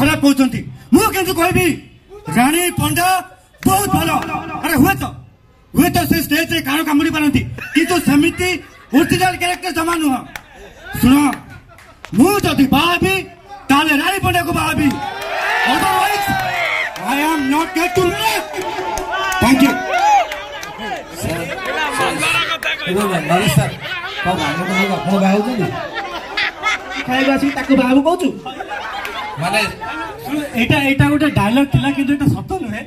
खराब कहते मुझे कहबी रानी पंडा बहुत भल अरे हुए तो से स्टेज रे कान कामुड़ी पारती किंतु सेमिति ओरिजिनल कैरेक्टर जमा नुह सुन मुझे बाहबी ताले रानी पंडा को बाहबी otherwise I am not get to thank you बाबू कहूँ माने एटा गोटे डायलॉग थिला किंतु एटा सत नुहे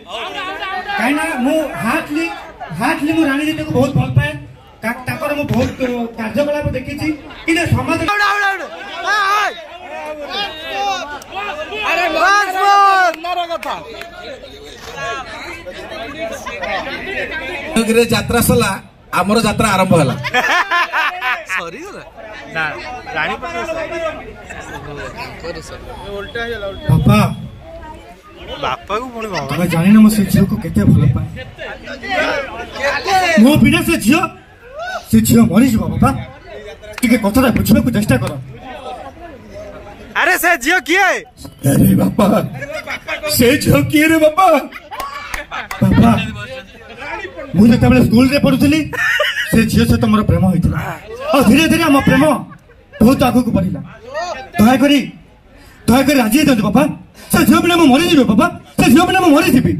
कहीं मु हार्टली मु रानी दीदी को बहुत भल पाए ताकर मु बहुत कार्यकलाप देखी कि समाज यात्रा सला आमर यात्रा आरंभ है बापा बापा को पुणी तुम जानी ना मो से झील को केते भल पाए मो बिना से झील मरी जीव बापा टिके कथटा बुझा को चेष्टा कर अरे से झील किए अरे बापा से झील किए रे बापा बापा मुझे जब स्कूल रे पढ़ुली से झील से मोर प्रेम होइतिला और धीरे धीरे हम प्रेम बहुत आगु को बढ़िला दयाकरी राजी होते बापा से झील बिना मरी जीवे बापा से झील बिना मरी जीवी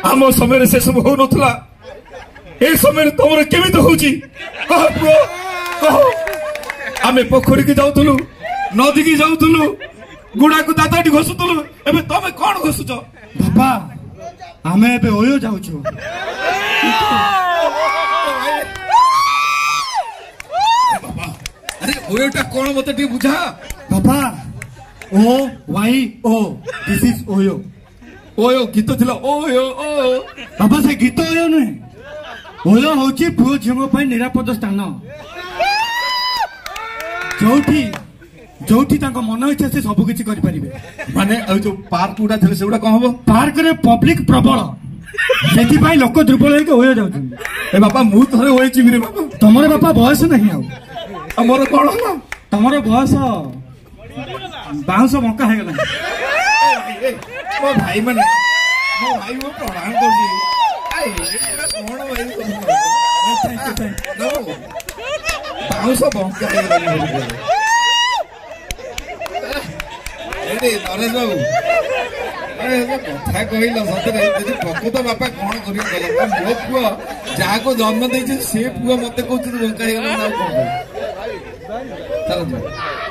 आम समय से सब हो नथला ए समय तुम केमित होउची आमे पोखरी की जाउथलु नदी की जाउथलु गुड़ा को दादाटी घसुथलु एबे तमे कोन घसुछ बापा आमे एबे ओयो जाउछु अरे ओयोटा कोन मते टी बुझा बापा ओ वाई ओ दिस इज ओयो ओयो गीत थिला ओयो ओ बाबा से गीत ओयो नुहे ओयो होची पुओ झिमो पई निरापद स्थान जोठी तांको मन इच्छा से सब किछि करि परिबे माने जो पार्क गुडा थिले सेउडा कोन हबो पार्क रे पब्लिक प्रबल सेति पई लोक दुर्बल होके ओयो जाउछन ए बापा मु थरे ओय चिबिरे बापा तमरे बापा बयस नहीं आउ हमर कोन हला तमरे बयस बाउंस मक्का हे गला मो भाई माने मो भाई वो प्रणाम करजी आई कोन भाई बाउंस मक्का हे गला अरे नरेश बाबू अरे कथा कहल सतरे यदि प्रकृत बापा कौन कर मो पुआ जहाँ को जन्म दे से पुआ मत कौन बंका हो